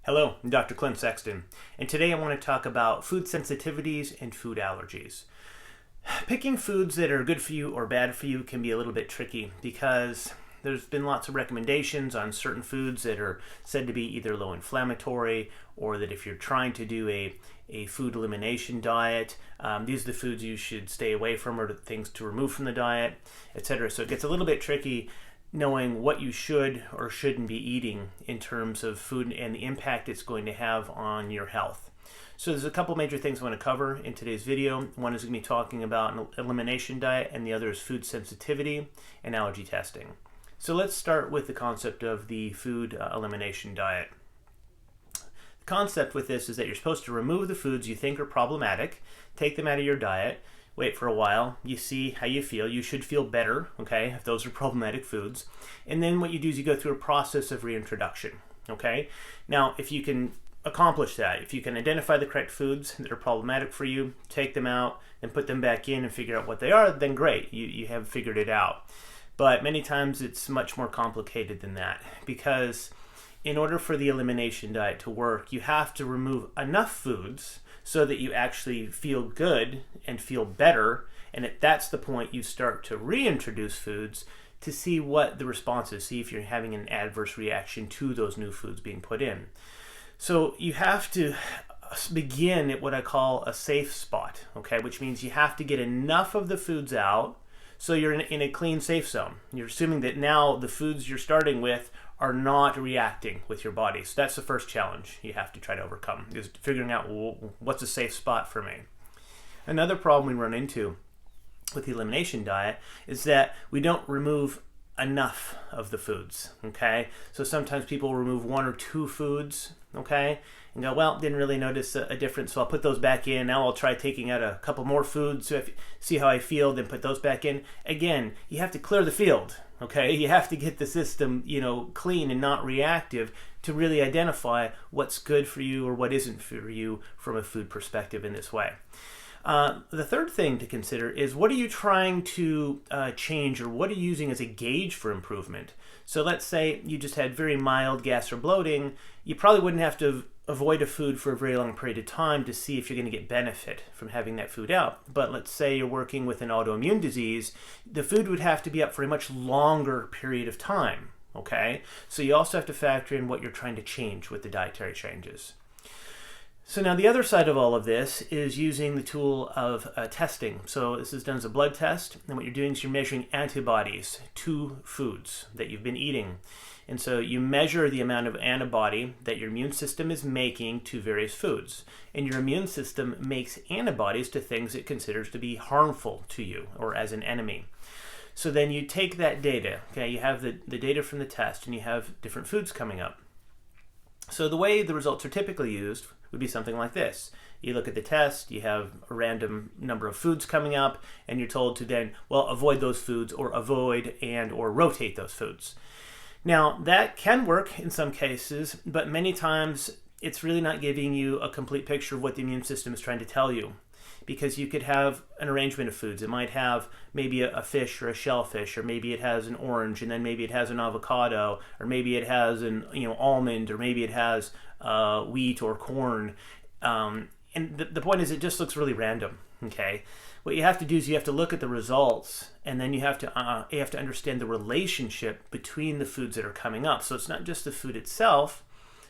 Hello, I'm Dr. Clint Sexton, and today I want to talk about food sensitivities and food allergies. Picking foods that are good for you or bad for you can be a little bit tricky because there's been lots of recommendations on certain foods that are said to be either low inflammatory or that if you're trying to do a food elimination diet, these are the foods you should stay away from or the things to remove from the diet, etc. So it gets a little bit tricky knowing what you should or shouldn't be eating in terms of food and the impact it's going to have on your health. So there's a couple major things I want to cover in today's video. One is going to be talking about an elimination diet, and the other is food sensitivity and allergy testing. So let's start with the concept of the food elimination diet. The concept with this is that you're supposed to remove the foods you think are problematic, take them out of your diet, wait for a while, you see how you feel. You should feel better, okay, if those are problematic foods. And then what you do is you go through a process of reintroduction, okay? Now, if you can accomplish that, if you can identify the correct foods that are problematic for you, take them out and put them back in and figure out what they are, then great, you have figured it out. But many times it's much more complicated than that, because in order for the elimination diet to work, you have to remove enough foods so that you actually feel good and feel better, and that's the point you start to reintroduce foods to see what the response is, see if you're having an adverse reaction to those new foods being put in. So you have to begin at what I call a safe spot, okay, which means you have to get enough of the foods out so you're in a clean, safe zone. You're assuming that now the foods you're starting with are not reacting with your body. So that's the first challenge you have to try to overcome, is figuring out, well, what's a safe spot for me. Another problem we run into with the elimination diet is that we don't remove enough of the foods, okay? So sometimes people remove one or two foods, okay, and go, well, didn't really notice a difference, so I'll put those back in. Now I'll try taking out a couple more foods, so see how I feel, then put those back in. Again, you have to clear the field, okay? You have to get the system, clean and not reactive to really identify what's good for you or what isn't for you from a food perspective in this way. The third thing to consider is, what are you trying to change, or what are you using as a gauge for improvement? So let's say you just had very mild gas or bloating. You probably wouldn't have to avoid a food for a very long period of time to see if you're going to get benefit from having that food out. But let's say you're working with an autoimmune disease, the food would have to be up for a much longer period of time, okay? So you also have to factor in what you're trying to change with the dietary changes. So now the other side of all of this is using the tool of testing. So this is done as a blood test, and what you're doing is you're measuring antibodies to foods that you've been eating. And so you measure the amount of antibody that your immune system is making to various foods. And your immune system makes antibodies to things it considers to be harmful to you or as an enemy. So then you take that data, okay, you have the data from the test, and you have different foods coming up. So the way the results are typically used would be something like this. You look at the test, you have a random number of foods coming up, and you're told to then, well, avoid those foods, or avoid and or rotate those foods. Now, that can work in some cases, but many times it's really not giving you a complete picture of what the immune system is trying to tell you, because you could have an arrangement of foods. It might have maybe a fish or a shellfish, or maybe it has an orange, and then maybe it has an avocado, or maybe it has an almond, or maybe it has wheat or corn. And the point is, it just looks really random, okay? What you have to do is you have to look at the results, and then you have to understand the relationship between the foods that are coming up. So it's not just the food itself,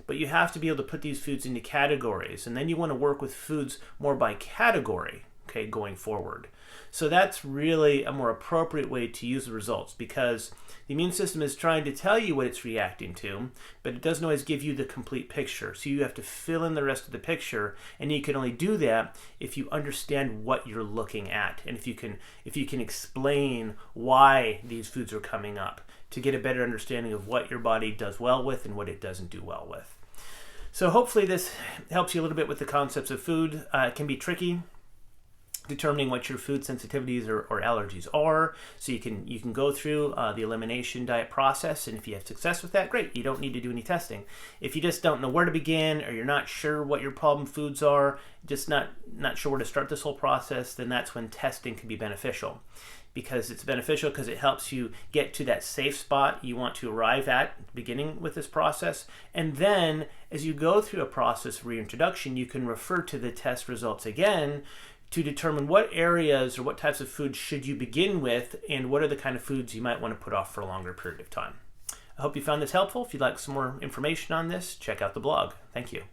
but you have to be able to put these foods into categories, and then you want to work with foods more by category, okay, going forward. So that's really a more appropriate way to use the results, because the immune system is trying to tell you what it's reacting to, but it doesn't always give you the complete picture. So you have to fill in the rest of the picture, and you can only do that if you understand what you're looking at, and if you can explain why these foods are coming up, to get a better understanding of what your body does well with and what it doesn't do well with. So hopefully this helps you a little bit with the concepts of food. It can be tricky determining what your food sensitivities or allergies are. So you can go through the elimination diet process, and if you have success with that, great. You don't need to do any testing. If you just don't know where to begin, or you're not sure what your problem foods are, just not sure where to start this whole process, then that's when testing can be beneficial. because it's beneficial because it helps you get to that safe spot you want to arrive at beginning with this process. And then as you go through a process of reintroduction, you can refer to the test results again to determine what areas or what types of foods should you begin with and what are the kind of foods you might want to put off for a longer period of time. I hope you found this helpful. If you'd like some more information on this, check out the blog. Thank you.